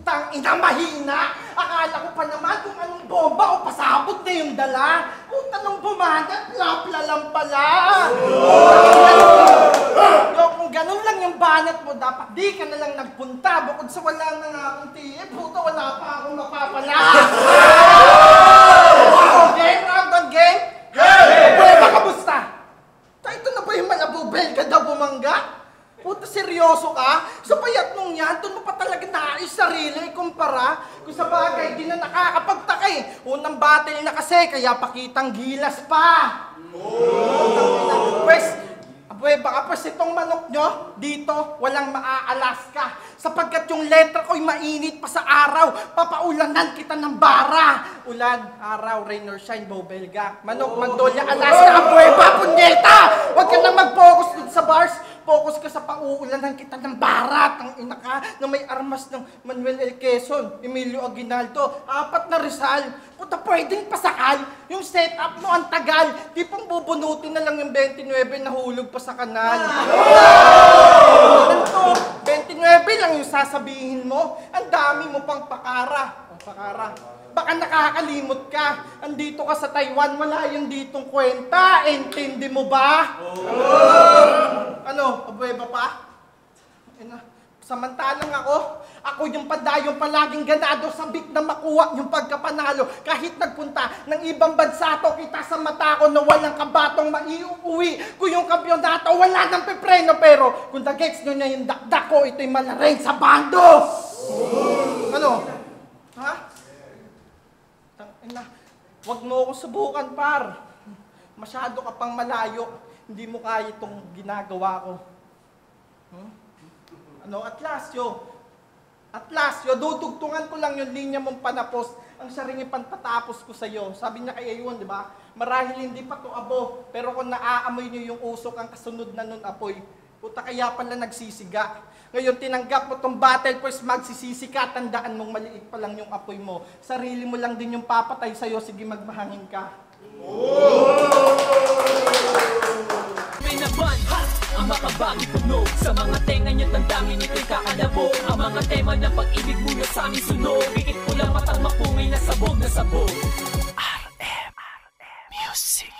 Putang ina, mahina! Akala ko pa naman kung anong bomba o pasabog na yung dala. Puta nung bumanat, lapla lang pala. Kung ganun lang yung banat mo, dapat di ka na lang nagpunta. Bukod sa wala na nga akong tiye, puta wala pa akong mapapala. Game, round on game? Pwede kamusta? Ito na ba yung malabubel ka daw bumangga? Puta, seryoso ka? Sa payat mong yan, doon mo pa talaga naayos sarili, kumpara. Kung sa bagay, di na nakakapagtaka eh. Unang battle na kasi, kaya pakitang gilas pa. Pwes, baka pwes itong manok nyo, dito, walang maaalas ka. Sapagkat yung letra ko'y mainit pa sa araw, papaulanan kita ng bara. Ulan, araw, rain or shine, bobelga. Manok, magdolya, alas ka, abueba, punyeta! Huwag ka nang mag-focus dun sa bars. Focus ka sa pauulanan kita ng barat, ang ina ka na may armas ng Manuel L. Quezon, Emilio Aguinaldo, 4 na Rizal. Puta, pwedeng pasakal. Yung setup mo ang tagal. Di pang bubunutin na lang yung 29 na hulog pa sa kanal. Ganito, 29 lang yung sasabihin mo. Ang dami mo pang pakara. Pakara. Baka nakakalimot ka. Andito ka sa Taiwan, wala yung ditong kwenta. Intindi mo ba? Ano? Abueba pa? Samantalang ako yung padayong palaging ganado sa bit na makuha yung pagkapanalo. Kahit nagpunta ng ibang bansa to, kita sa mata ko na walang kabatong maiuwi. Kung yung kampyonato, wala nang pepreno. Pero kung dagets nyo na yung dakdak ko, ito'y malaring sa bando. Ano? Ha? Huwag mo akong subukan, par. Masyado ka pang malayo. Hindi mo kaya itong ginagawa ko. Ano? Atlasyo, dudugtungan ko lang yung linya mong panapos. Ang saring ipantatapos ko sa'yo. Sabi niya kay Ayun, di ba? Marahil hindi pa to abo. Pero kung naaamoy niyo yung usok, ang kasunod na nun apoy. Puta, kaya pala nagsisiga. Ngayon, tinanggap mo tong battle, pues magsisisi ka. Tandaan mong maliit pa lang yung apoy mo. Sarili mo lang din yung papatay sa'yo. Sige, magmahangin ka. Pinaban, ang makabagi tunog. Sa mga tenga niya, tandangin nito'y kakalabo. Ang mga tema ng pag-ibig mula sa aming sunog. Pikit ko lang matang mapungay na sabog na sabog. RM Music.